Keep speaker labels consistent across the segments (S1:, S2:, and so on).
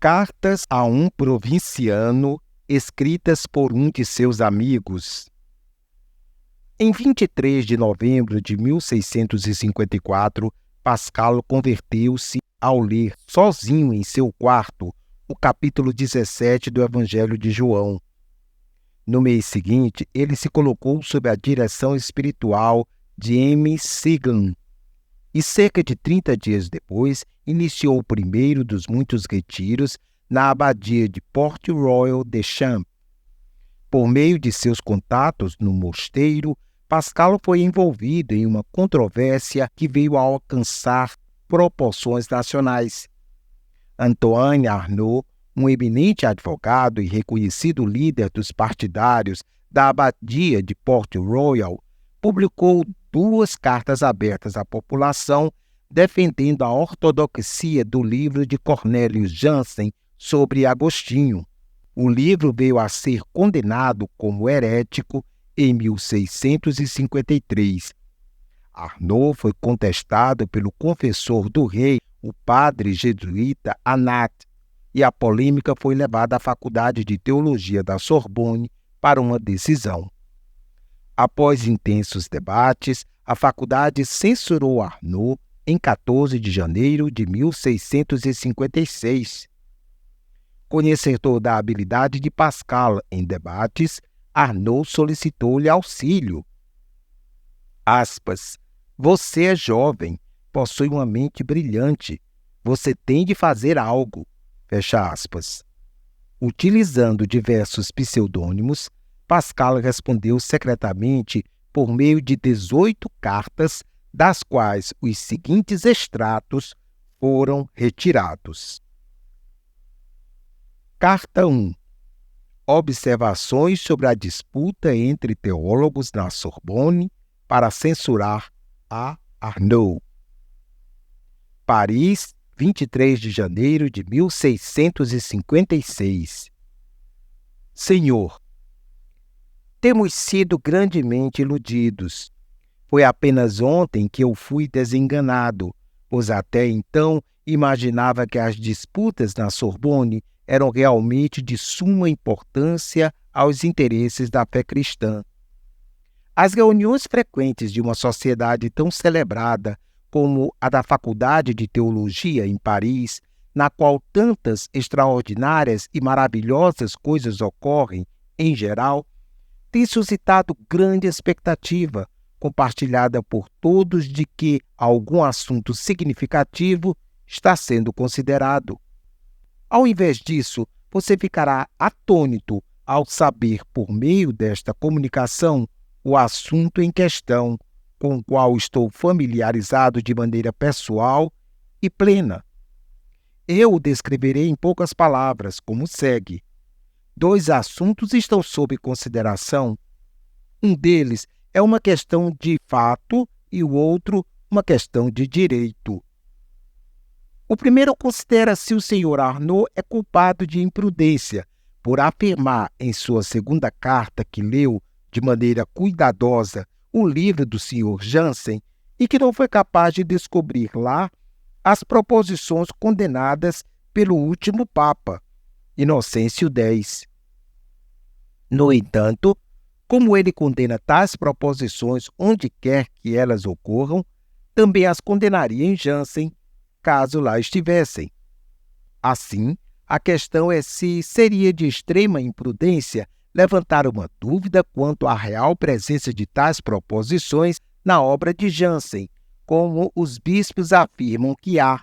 S1: Cartas a um provinciano, escritas por um de seus amigos. Em 23 de novembro de 1654, Pascal converteu-se ao ler, sozinho em seu quarto, o capítulo 17 do Evangelho de João. No mês seguinte, ele se colocou sob a direção espiritual de M. Sigan, e cerca de 30 dias depois, iniciou o primeiro dos muitos retiros na abadia de Port Royal de Champs. Por meio de seus contatos no mosteiro, Pascal foi envolvido em uma controvérsia que veio a alcançar proporções nacionais. Antoine Arnauld, um eminente advogado e reconhecido líder dos partidários da abadia de Port Royal, publicou 2 cartas abertas à população defendendo a ortodoxia do livro de Cornelius Jansen sobre Agostinho. O livro veio a ser condenado como herético em 1653. Arnauld foi contestado pelo confessor do rei, o padre jesuíta Anat, e a polêmica foi levada à Faculdade de Teologia da Sorbonne para uma decisão. Após intensos debates, a faculdade censurou Arnauld em 14 de janeiro de 1656. Conhecedor da habilidade de Pascal em debates, Arnauld solicitou-lhe auxílio. Aspas, você é jovem, possui uma mente brilhante, você tem de fazer algo. Fecha aspas. Utilizando diversos pseudônimos, Pascal respondeu secretamente por meio de 18 cartas, das quais os seguintes extratos foram retirados. Carta 1. Observações sobre a disputa entre teólogos na Sorbonne para censurar a Arnauld. Paris, 23 de janeiro de 1656. Senhor, temos sido grandemente iludidos. Foi apenas ontem que eu fui desenganado, pois até então imaginava que as disputas na Sorbonne eram realmente de suma importância aos interesses da fé cristã. As reuniões frequentes de uma sociedade tão celebrada como a da Faculdade de Teologia em Paris, na qual tantas extraordinárias e maravilhosas coisas ocorrem, em geral, tem suscitado grande expectativa, compartilhada por todos, de que algum assunto significativo está sendo considerado. Ao invés disso, você ficará atônito ao saber, por meio desta comunicação, o assunto em questão, com o qual estou familiarizado de maneira pessoal e plena. Eu o descreverei em poucas palavras, como segue. 2 assuntos estão sob consideração. Um deles é uma questão de fato e o outro uma questão de direito. O primeiro considera se o Sr. Arnauld é culpado de imprudência por afirmar em sua segunda carta que leu de maneira cuidadosa o livro do Sr. Jansen e que não foi capaz de descobrir lá as proposições condenadas pelo último Papa, Inocêncio X. No entanto, como ele condena tais proposições onde quer que elas ocorram, também as condenaria em Jansen, caso lá estivessem. Assim, a questão é se seria de extrema imprudência levantar uma dúvida quanto à real presença de tais proposições na obra de Jansen, como os bispos afirmam que há.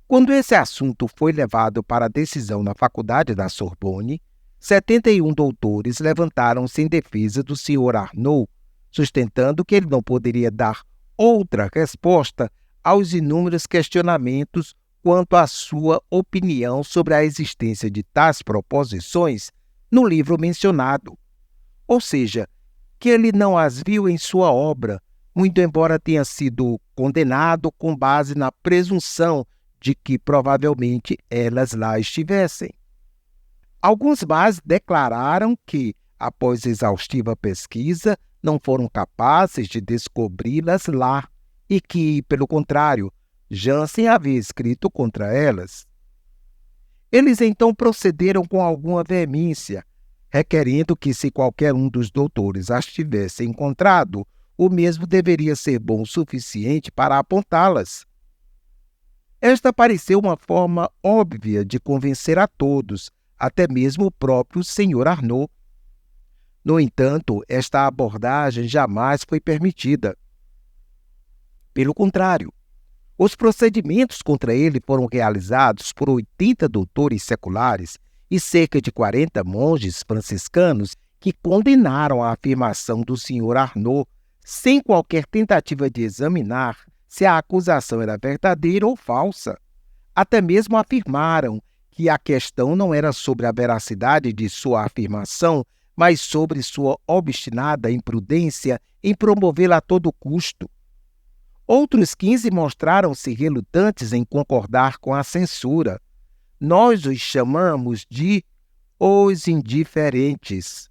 S1: Quando esse assunto foi levado para a decisão na Faculdade da Sorbonne, 71 doutores levantaram-se em defesa do Sr. Arnauld, sustentando que ele não poderia dar outra resposta aos inúmeros questionamentos quanto à sua opinião sobre a existência de tais proposições no livro mencionado. Ou seja, que ele não as viu em sua obra, muito embora tenha sido condenado com base na presunção de que provavelmente elas lá estivessem. Alguns mais declararam que, após exaustiva pesquisa, não foram capazes de descobri-las lá e que, pelo contrário, Jansen havia escrito contra elas. Eles então procederam com alguma veemência, requerendo que, se qualquer um dos doutores as tivesse encontrado, o mesmo deveria ser bom o suficiente para apontá-las. Esta pareceu uma forma óbvia de convencer a todos, até mesmo o próprio Sr. Arnaud. No entanto, esta abordagem jamais foi permitida. Pelo contrário, os procedimentos contra ele foram realizados por 80 doutores seculares e cerca de 40 monges franciscanos que condenaram a afirmação do Sr. Arnaud sem qualquer tentativa de examinar se a acusação era verdadeira ou falsa. Até mesmo afirmaram que a questão não era sobre a veracidade de sua afirmação, mas sobre sua obstinada imprudência em promovê-la a todo custo. Outros 15 mostraram-se relutantes em concordar com a censura. Nós os chamamos de os indiferentes.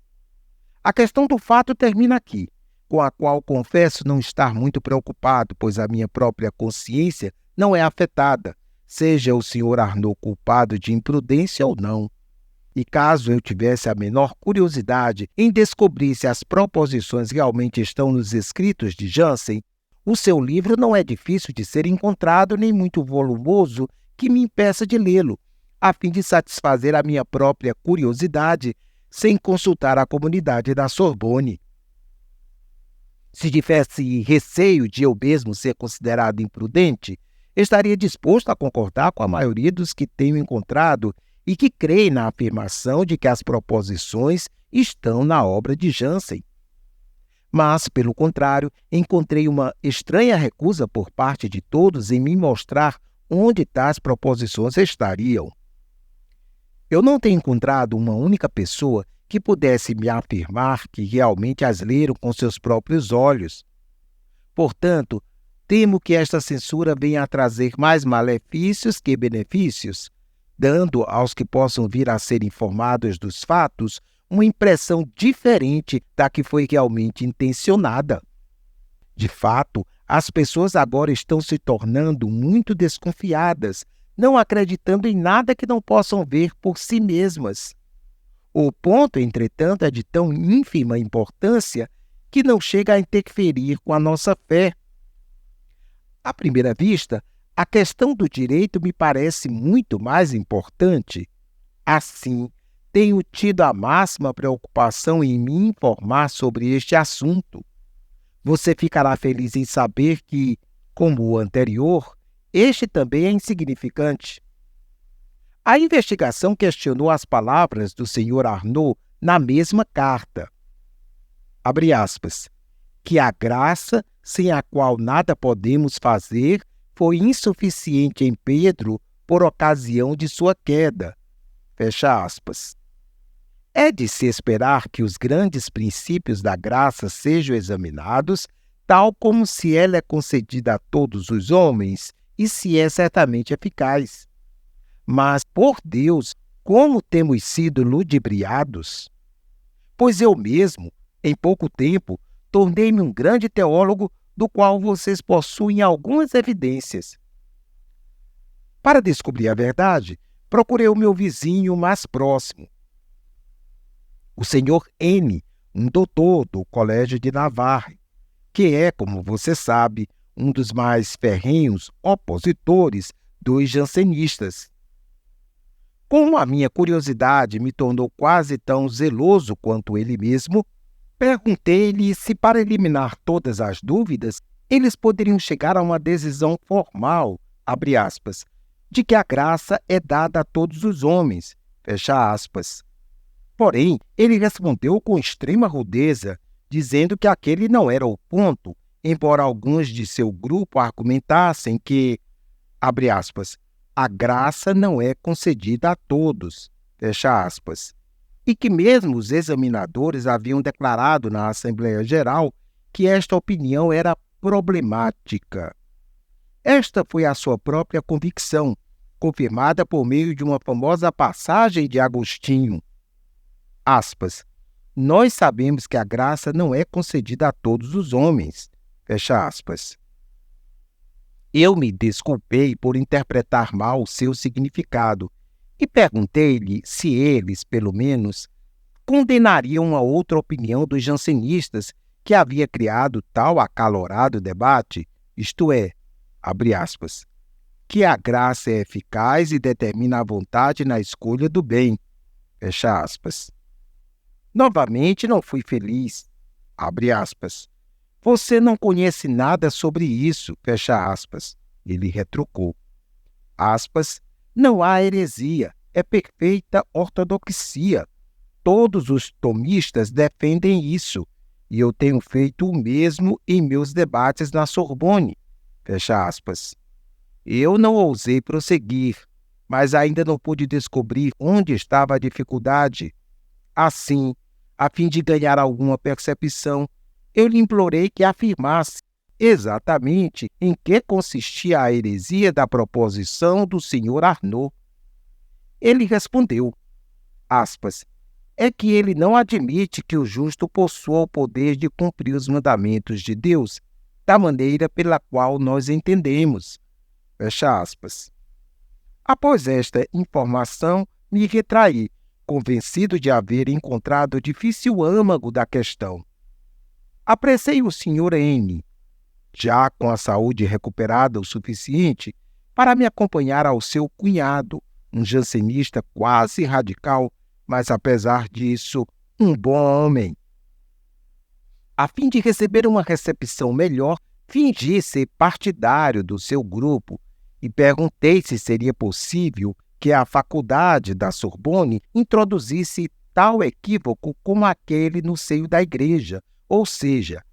S1: A questão do fato termina aqui, com a qual confesso não estar muito preocupado, pois a minha própria consciência não é afetada, seja o Sr. Arnaud culpado de imprudência ou não. E caso eu tivesse a menor curiosidade em descobrir se as proposições realmente estão nos escritos de Jansen, o seu livro não é difícil de ser encontrado nem muito volumoso que me impeça de lê-lo, a fim de satisfazer a minha própria curiosidade sem consultar a comunidade da Sorbonne. Se tivesse receio de eu mesmo ser considerado imprudente, estaria disposto a concordar com a maioria dos que tenho encontrado e que creem na afirmação de que as proposições estão na obra de Jansen. Mas, pelo contrário, encontrei uma estranha recusa por parte de todos em me mostrar onde tais proposições estariam. Eu não tenho encontrado uma única pessoa que pudesse me afirmar que realmente as leram com seus próprios olhos. Portanto, temo que esta censura venha a trazer mais malefícios que benefícios, dando aos que possam vir a ser informados dos fatos uma impressão diferente da que foi realmente intencionada. De fato, as pessoas agora estão se tornando muito desconfiadas, não acreditando em nada que não possam ver por si mesmas. O ponto, entretanto, é de tão ínfima importância que não chega a interferir com a nossa fé. À primeira vista, a questão do direito me parece muito mais importante. Assim, tenho tido a máxima preocupação em me informar sobre este assunto. Você ficará feliz em saber que, como o anterior, este também é insignificante. A investigação questionou as palavras do Sr. Arnaud na mesma carta. Abre aspas. Que a graça, sem a qual nada podemos fazer, foi insuficiente em Pedro por ocasião de sua queda. Fecha aspas. É de se esperar que os grandes princípios da graça sejam examinados, tal como se ela é concedida a todos os homens e se é certamente eficaz. Mas, por Deus, como temos sido ludibriados! Pois eu mesmo, em pouco tempo, tornei-me um grande teólogo do qual vocês possuem algumas evidências. Para descobrir a verdade, procurei o meu vizinho mais próximo, o Sr. N., um doutor do Colégio de Navarre, que é, como você sabe, um dos mais ferrenhos opositores dos jansenistas. Como a minha curiosidade me tornou quase tão zeloso quanto ele mesmo, perguntei-lhe se, para eliminar todas as dúvidas, eles poderiam chegar a uma decisão formal, abre aspas, de que a graça é dada a todos os homens, fecha aspas. Porém, ele respondeu com extrema rudeza, dizendo que aquele não era o ponto, embora alguns de seu grupo argumentassem que, abre aspas, a graça não é concedida a todos, fecha aspas, e que mesmo os examinadores haviam declarado na Assembleia Geral que esta opinião era problemática. Esta foi a sua própria convicção, confirmada por meio de uma famosa passagem de Agostinho. Aspas, nós sabemos que a graça não é concedida a todos os homens, fecha aspas. Eu me desculpei por interpretar mal o seu significado E perguntei-lhe se eles, pelo menos, condenariam a outra opinião dos jansenistas que havia criado tal acalorado debate, isto é, abre aspas, que a graça é eficaz e determina a vontade na escolha do bem, fecha aspas. Novamente não fui feliz, abre aspas. Você não conhece nada sobre isso, fecha aspas. Ele retrucou. Aspas, não há heresia, é perfeita ortodoxia. Todos os tomistas defendem isso, e eu tenho feito o mesmo em meus debates na Sorbonne. Fecha aspas. Eu não ousei prosseguir, mas ainda não pude descobrir onde estava a dificuldade. Assim, a fim de ganhar alguma percepção, eu lhe implorei que afirmasse exatamente em que consistia a heresia da proposição do Sr. Arnaud. Ele respondeu, aspas, é que ele não admite que o justo possua o poder de cumprir os mandamentos de Deus da maneira pela qual nós entendemos. Fecha aspas. Após esta informação, me retraí, convencido de haver encontrado o difícil âmago da questão. Apressei o Sr. N., já com a saúde recuperada o suficiente para me acompanhar ao seu cunhado, um jansenista quase radical, mas, apesar disso, um bom homem. A fim de receber uma recepção melhor, fingi ser partidário do seu grupo e perguntei se seria possível que a faculdade da Sorbonne introduzisse tal equívoco como aquele no seio da igreja, ou seja,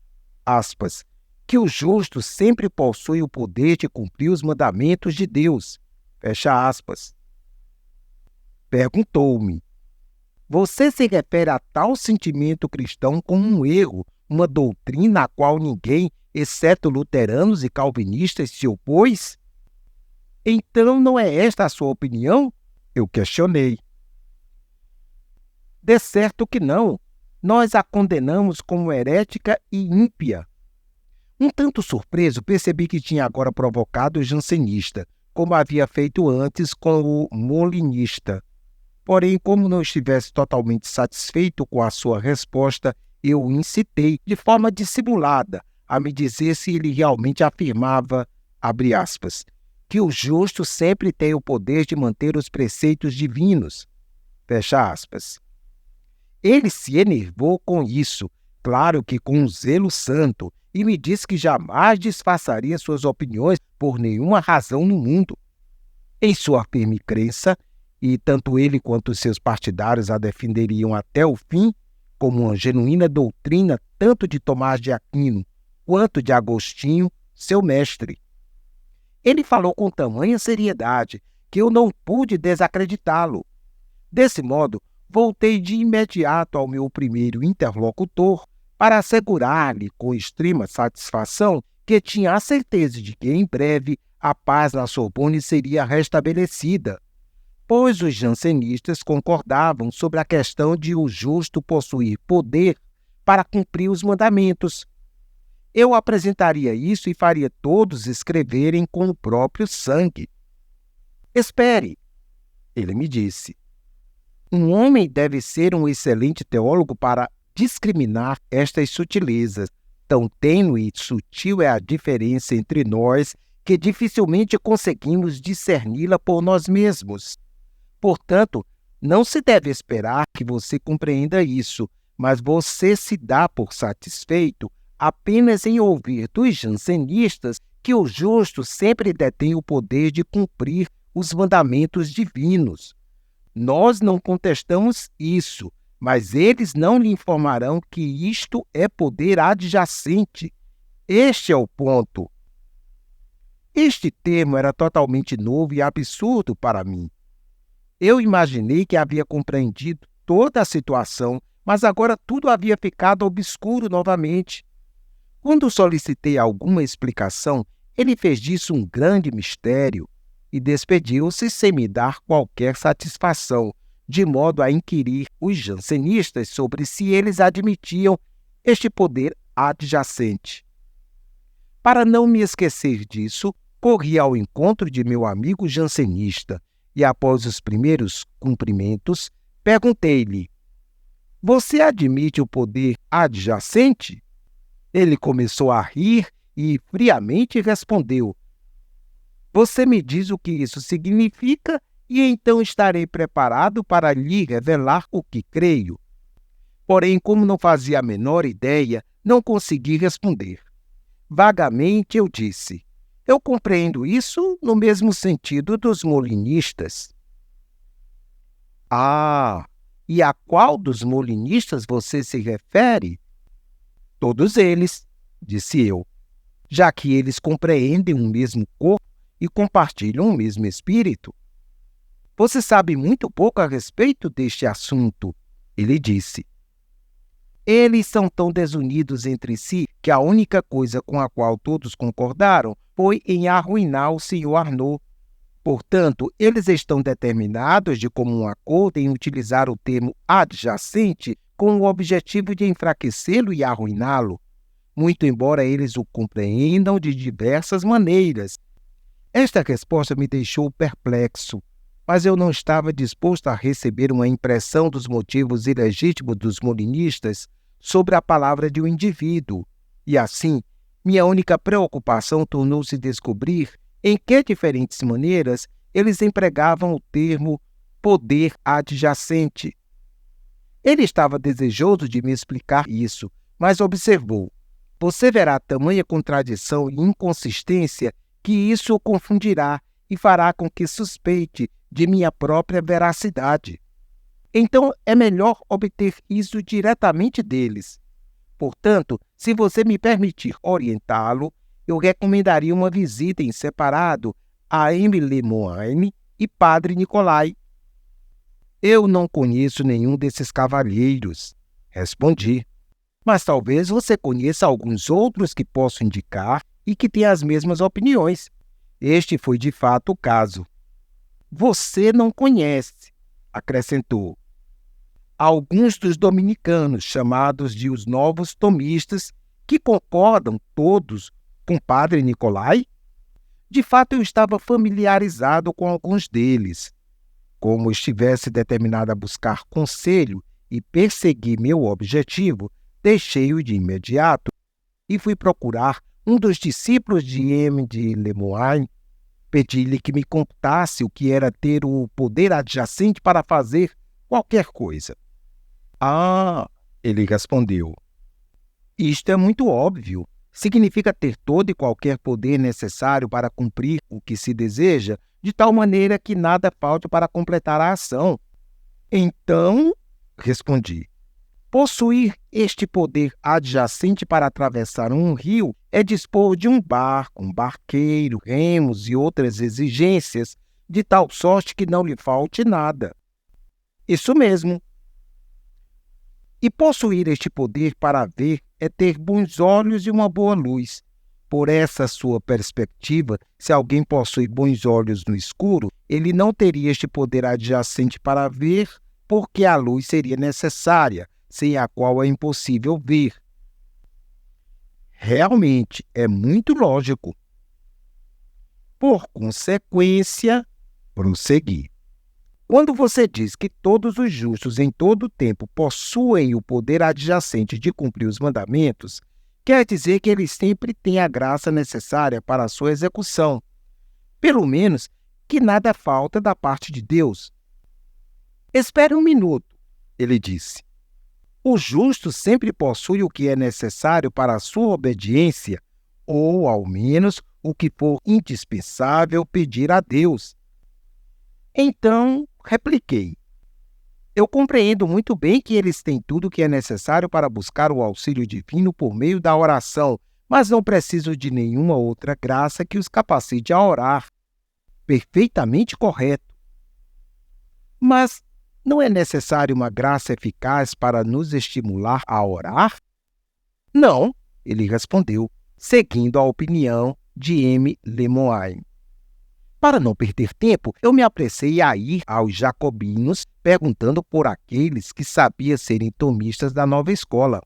S1: aspas, que o justo sempre possui o poder de cumprir os mandamentos de Deus, fecha aspas. Perguntou-me, você se refere a tal sentimento cristão como um erro, uma doutrina a qual ninguém, exceto luteranos e calvinistas, se opôs? Então não é esta a sua opinião? Eu questionei. De certo que não. Nós a condenamos como herética e ímpia. Um tanto surpreso, percebi que tinha agora provocado o jansenista, como havia feito antes com o molinista. Porém, como não estivesse totalmente satisfeito com a sua resposta, eu o incitei, de forma dissimulada, a me dizer se ele realmente afirmava, abre aspas, que o justo sempre tem o poder de manter os preceitos divinos, fecha aspas. Ele se enervou com isso, claro que com um zelo santo, e me disse que jamais disfarçaria suas opiniões por nenhuma razão no mundo. Em sua firme crença, e tanto ele quanto seus partidários a defenderiam até o fim, como uma genuína doutrina tanto de Tomás de Aquino quanto de Agostinho, seu mestre. Ele falou com tamanha seriedade que eu não pude desacreditá-lo. Desse modo, voltei de imediato ao meu primeiro interlocutor para assegurar-lhe com extrema satisfação que tinha a certeza de que, em breve, a paz na Sorbonne seria restabelecida, pois os jansenistas concordavam sobre a questão de o justo possuir poder para cumprir os mandamentos. Eu apresentaria isso e faria todos escreverem com o próprio sangue. Espere, ele me disse. Um homem deve ser um excelente teólogo para discriminar estas sutilezas. Tão tênue e sutil é a diferença entre nós que dificilmente conseguimos discerni-la por nós mesmos. Portanto, não se deve esperar que você compreenda isso, mas você se dá por satisfeito apenas em ouvir dos jansenistas que o justo sempre detém o poder de cumprir os mandamentos divinos. Nós não contestamos isso, mas eles não lhe informarão que isto é poder adjacente. Este é o ponto. Este termo era totalmente novo e absurdo para mim. Eu imaginei que havia compreendido toda a situação, mas agora tudo havia ficado obscuro novamente. Quando solicitei alguma explicação, ele fez disso um grande mistério e despediu-se sem me dar qualquer satisfação, de modo a inquirir os jansenistas sobre se eles admitiam este poder adjacente. Para não me esquecer disso, corri ao encontro de meu amigo jansenista e após os primeiros cumprimentos, perguntei-lhe: "Você admite o poder adjacente?" Ele começou a rir e friamente respondeu: "Você me diz o que isso significa e então estarei preparado para lhe revelar o que creio." Porém, como não fazia a menor ideia, não consegui responder. Vagamente eu disse: "Eu compreendo isso no mesmo sentido dos molinistas." "Ah, e a qual dos molinistas você se refere?" "Todos eles", disse eu, "já que eles compreendem um mesmo corpo e compartilham o mesmo espírito." "Você sabe muito pouco a respeito deste assunto", ele disse. "Eles são tão desunidos entre si que a única coisa com a qual todos concordaram foi em arruinar o Sr. Arnaud. Portanto, eles estão determinados de comum acordo em utilizar o termo adjacente com o objetivo de enfraquecê-lo e arruiná-lo, muito embora eles o compreendam de diversas maneiras." Esta resposta me deixou perplexo, mas eu não estava disposto a receber uma impressão dos motivos ilegítimos dos molinistas sobre a palavra de um indivíduo, e assim, minha única preocupação tornou-se descobrir em que diferentes maneiras eles empregavam o termo poder adjacente. Ele estava desejoso de me explicar isso, mas observou: "Você verá tamanha contradição e inconsistência que isso o confundirá e fará com que suspeite de minha própria veracidade. Então é melhor obter isso diretamente deles. Portanto, se você me permitir orientá-lo, eu recomendaria uma visita em separado a Aimé Lemoine e Padre Nicolai." "Eu não conheço nenhum desses cavalheiros", respondi. "Mas talvez você conheça alguns outros que posso indicar e que têm as mesmas opiniões." Este foi de fato o caso. "Você não conhece", acrescentou, "alguns dos dominicanos, chamados de os novos tomistas, que concordam todos com Padre Nicolai?" De fato, eu estava familiarizado com alguns deles. Como estivesse determinado a buscar conselho e perseguir meu objetivo, deixei-o de imediato e fui procurar um dos discípulos de Aimé de Lemoine. Pedi-lhe que me contasse o que era ter o poder adjacente para fazer qualquer coisa. "Ah", ele respondeu, "isto é muito óbvio. Significa ter todo e qualquer poder necessário para cumprir o que se deseja, de tal maneira que nada falte para completar a ação." "Então", respondi, "possuir este poder adjacente para atravessar um rio é dispor de um barco, um barqueiro, remos e outras exigências, de tal sorte que não lhe falte nada." "Isso mesmo." "E possuir este poder para ver é ter bons olhos e uma boa luz. Por essa sua perspectiva, se alguém possui bons olhos no escuro, ele não teria este poder adjacente para ver, porque a luz seria necessária, sem a qual é impossível ver." "Realmente, é muito lógico." "Por consequência", prossegui, "quando você diz que todos os justos em todo o tempo possuem o poder adjacente de cumprir os mandamentos, quer dizer que eles sempre têm a graça necessária para a sua execução. Pelo menos que nada falta da parte de Deus." "Espere um minuto", ele disse. "O justo sempre possui o que é necessário para a sua obediência, ou, ao menos, o que for indispensável pedir a Deus." Então, repliquei, "Eu compreendo muito bem que eles têm tudo o que é necessário para buscar o auxílio divino por meio da oração, mas não precisam de nenhuma outra graça que os capacite a orar." "Perfeitamente correto." "Mas não é necessário uma graça eficaz para nos estimular a orar?" "Não", ele respondeu, seguindo a opinião de Aimé Lemoine. Para não perder tempo, eu me apressei a ir aos jacobinos, perguntando por aqueles que sabia serem tomistas da nova escola.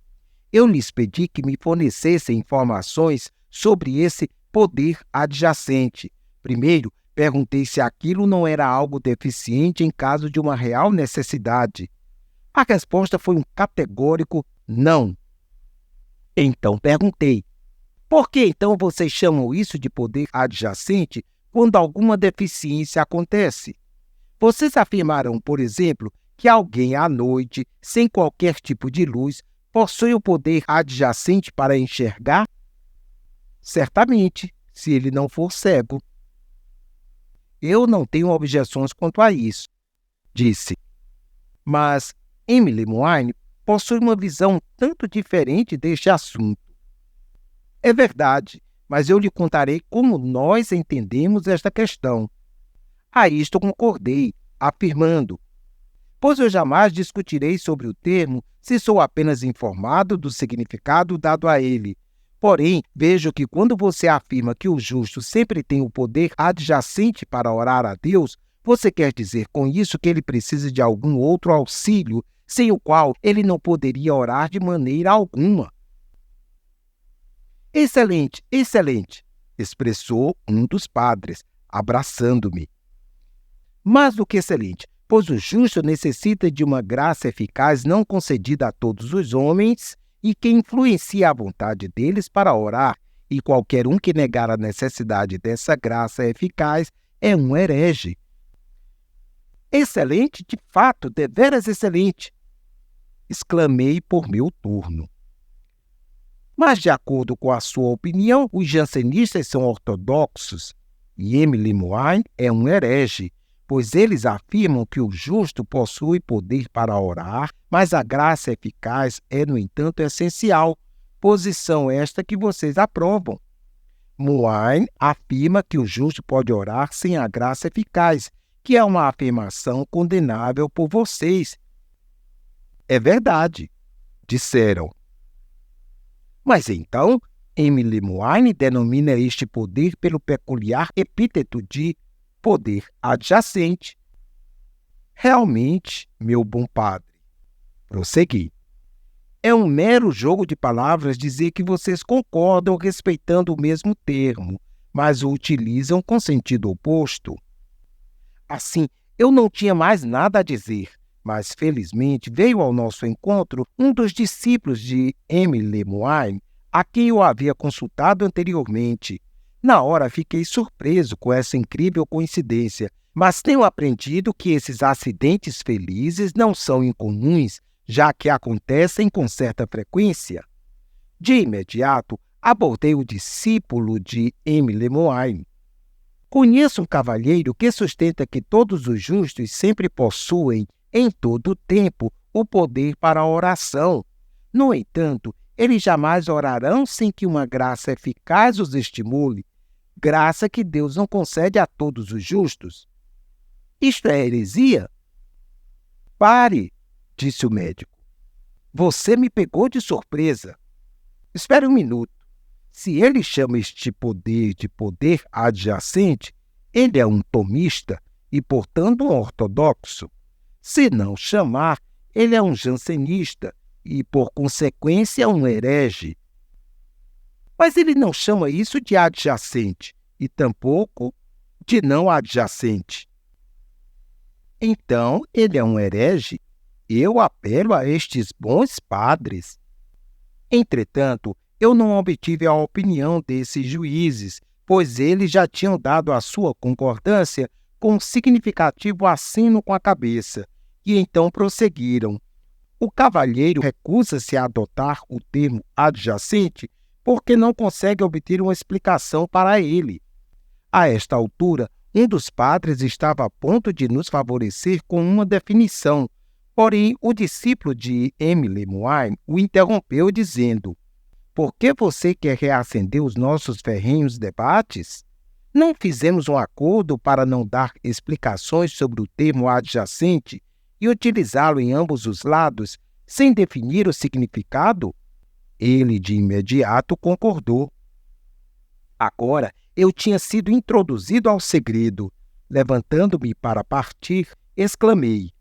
S1: Eu lhes pedi que me fornecessem informações sobre esse poder adjacente. Primeiro, Perguntei se aquilo não era algo deficiente em caso de uma real necessidade. A resposta foi um categórico não. Então perguntei: por que então vocês chamam isso de poder adjacente quando alguma deficiência acontece? Vocês afirmarão, por exemplo, que alguém à noite, sem qualquer tipo de luz, possui o poder adjacente para enxergar? Certamente, se ele não for cego. Eu não tenho objeções quanto a isso, disse. Mas Emily Moine possui uma visão tanto diferente deste assunto. É verdade, mas eu lhe contarei como nós entendemos esta questão. A isto concordei, afirmando: pois eu jamais discutirei sobre o termo se sou apenas informado do significado dado a ele. Porém, vejo que quando você afirma que o justo sempre tem o poder adjacente para orar a Deus, você quer dizer com isso que ele precisa de algum outro auxílio, sem o qual ele não poderia orar de maneira alguma. Excelente, excelente, expressou um dos padres, abraçando-me. Mais do que excelente, pois o justo necessita de uma graça eficaz não concedida a todos os homens e que influencia a vontade deles para orar, e qualquer um que negar a necessidade dessa graça eficaz é um herege. Excelente, de fato, deveras excelente! Exclamei por meu turno. Mas, de acordo com a sua opinião, os jansenistas são ortodoxos e Emily Moine é um herege, pois eles afirmam que o justo possui poder para orar, mas a graça eficaz é, no entanto, essencial, posição esta que vocês aprovam. Moine afirma que o justo pode orar sem a graça eficaz, que é uma afirmação condenável por vocês. É verdade, disseram. Mas então, Emily Moine denomina este poder pelo peculiar epíteto de poder adjacente. Realmente, meu bom padre, prossegui, é um mero jogo de palavras dizer que vocês concordam respeitando o mesmo termo, mas o utilizam com sentido oposto. Assim, eu não tinha mais nada a dizer, mas felizmente veio ao nosso encontro um dos discípulos de Emily Moine, a quem eu havia consultado anteriormente. Na hora fiquei surpreso com essa incrível coincidência, mas tenho aprendido que esses acidentes felizes não são incomuns, já que acontecem com certa frequência. De imediato, abordei o discípulo de Emily Moine. Conheço um cavalheiro que sustenta que todos os justos sempre possuem, em todo o tempo, o poder para a oração. No entanto, eles jamais orarão sem que uma graça eficaz os estimule, graça que Deus não concede a todos os justos. Isto é heresia? Pare, disse o médico. Você me pegou de surpresa. Espere um minuto. Se ele chama este poder de poder adjacente, ele é um tomista e, portanto, um ortodoxo. Se não chamar, ele é um jansenista e, por consequência, um herege. Mas ele não chama isso de adjacente e tampouco de não adjacente. Então, ele é um herege? Eu apelo a estes bons padres. Entretanto, eu não obtive a opinião desses juízes, pois eles já tinham dado a sua concordância com um significativo aceno com a cabeça, e então prosseguiram. O cavalheiro recusa-se a adotar o termo adjacente porque não consegue obter uma explicação para ele. A esta altura, um dos padres estava a ponto de nos favorecer com uma definição, porém o discípulo de Emily Moine o interrompeu dizendo: por que você quer reacender os nossos ferrenhos debates? Não fizemos um acordo para não dar explicações sobre o termo adjacente e utilizá-lo em ambos os lados, sem definir o significado? Ele, de imediato, concordou. Agora, eu tinha sido introduzido ao segredo. Levantando-me para partir, exclamei: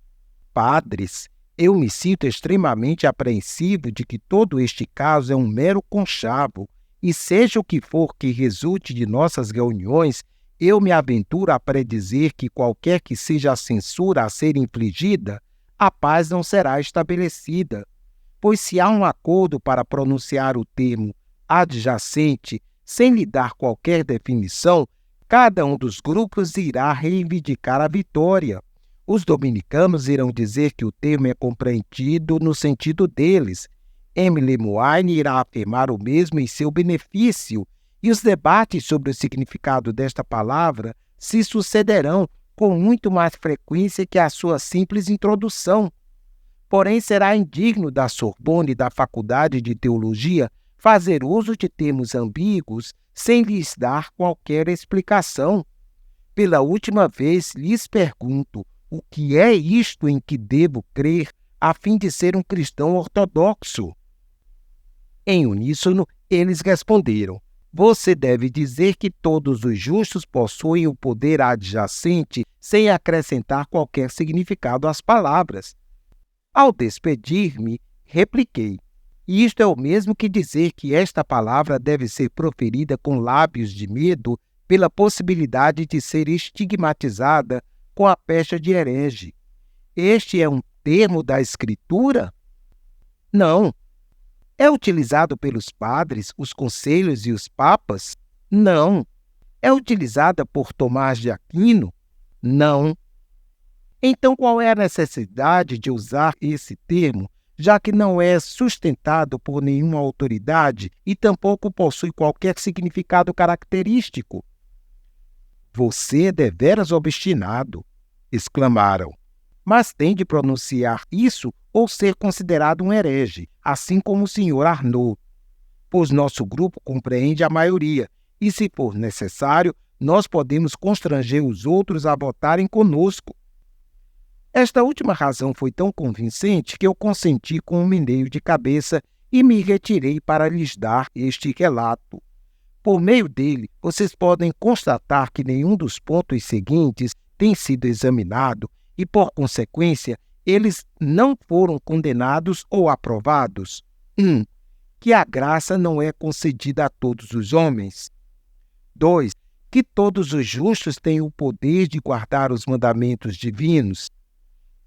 S1: padres, eu me sinto extremamente apreensivo de que todo este caso é um mero conchavo, e seja o que for que resulte de nossas reuniões, eu me aventuro a predizer que qualquer que seja a censura a ser infligida, a paz não será estabelecida. Pois se há um acordo para pronunciar o termo adjacente sem lhe dar qualquer definição, cada um dos grupos irá reivindicar a vitória. Os dominicanos irão dizer que o termo é compreendido no sentido deles. Emile Moine irá afirmar o mesmo em seu benefício, e os debates sobre o significado desta palavra se sucederão com muito mais frequência que a sua simples introdução. Porém, será indigno da Sorbonne e da Faculdade de Teologia fazer uso de termos ambíguos sem lhes dar qualquer explicação. Pela última vez, lhes pergunto, o que é isto em que devo crer a fim de ser um cristão ortodoxo? Em uníssono, eles responderam, você deve dizer que todos os justos possuem o poder adjacente sem acrescentar qualquer significado às palavras. Ao despedir-me, repliquei, isto é o mesmo que dizer que esta palavra deve ser proferida com lábios de medo pela possibilidade de ser estigmatizada com a pecha de herege. Este é um termo da Escritura? Não. É utilizado pelos padres, os conselhos e os papas? Não. É utilizada por Tomás de Aquino? Não. Então, qual é a necessidade de usar esse termo, já que não é sustentado por nenhuma autoridade e tampouco possui qualquer significado característico? Você é deveras obstinado, exclamaram. Mas tem de pronunciar isso ou ser considerado um herege, assim como o Sr. Arnaud, pois nosso grupo compreende a maioria, e se for necessário, nós podemos constranger os outros a votarem conosco. Esta última razão foi tão convincente que eu consenti com um meneio de cabeça e me retirei para lhes dar este relato. Por meio dele, vocês podem constatar que nenhum dos pontos seguintes tem sido examinado e, por consequência, eles não foram condenados ou aprovados. 1. Que a graça não é concedida a todos os homens. 2. Que todos os justos têm o poder de guardar os mandamentos divinos.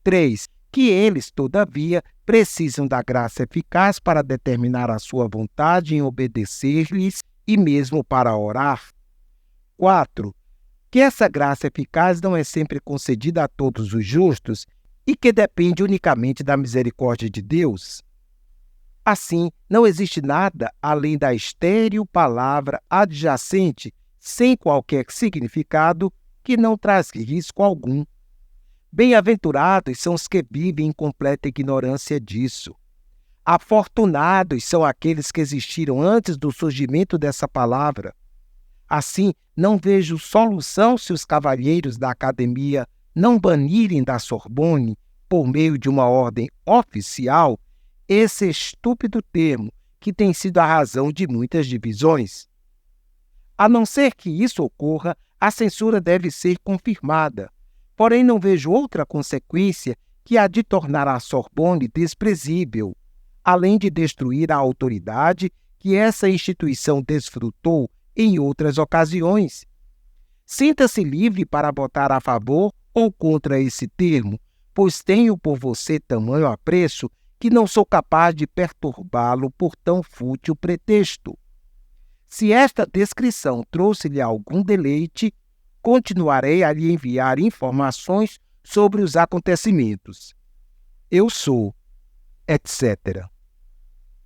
S1: 3. Que eles, todavia, precisam da graça eficaz para determinar a sua vontade em obedecer-lhes e mesmo para orar. 4. Que essa graça eficaz não é sempre concedida a todos os justos e que depende unicamente da misericórdia de Deus. Assim, não existe nada além da estéril palavra adjacente, sem qualquer significado, que não traz risco algum. Bem-aventurados são os que vivem em completa ignorância disso. Afortunados são aqueles que existiram antes do surgimento dessa palavra. Assim, não vejo solução se os cavalheiros da academia não banirem da Sorbonne, por meio de uma ordem oficial, esse estúpido termo que tem sido a razão de muitas divisões. A não ser que isso ocorra, a censura deve ser confirmada. Porém, não vejo outra consequência que a de tornar a Sorbonne desprezível, além de destruir a autoridade que essa instituição desfrutou em outras ocasiões. Sinta-se livre para votar a favor ou contra esse termo, pois tenho por você tamanho apreço que não sou capaz de perturbá-lo por tão fútil pretexto. Se esta descrição trouxe-lhe algum deleite, continuarei a lhe enviar informações sobre os acontecimentos. Eu sou, etc.